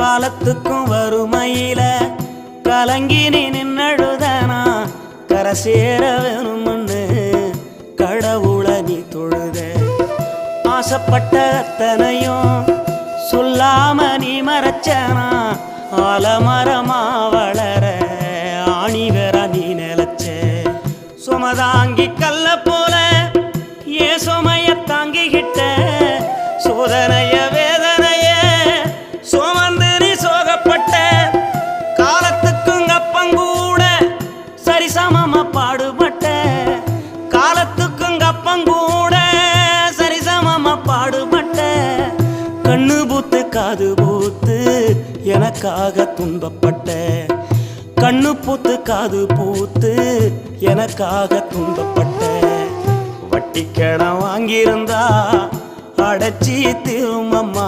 காலத்துக்கும் வறுமையில கலங்கி நீ நின்னழுதனா கரை சேர வேணும்னு கடவுளை நீ தொழுத ஆசைப்பட்ட அத்தனையும் சொல்லாம நீ மறைச்சனா ஆலமரமா வளர ஆணிவர நீ நிலச்ச சுமதாங்கி கல்ல போல ஏ சுமைய தாங்கிக்கிட்ட சோதனைய வேதனைய சுமந்து நீ சோகப்பட்ட காலத்துக்கும் அப்பங்கூட சரிசமமா பாடுபட்ட காலத்துக்கும் அப்பங்கூட சரிசமமா பாடுபட்ட கண்ணு பூத்து காது பூத்து எனக்காக துன்பப்பட்ட கண்ணு பூத்து காது பூத்து எனக்காக துன்பப்பட்ட வட்டி கடன் வாங்கியிருந்தா அடைச்சி திரும்பம்மா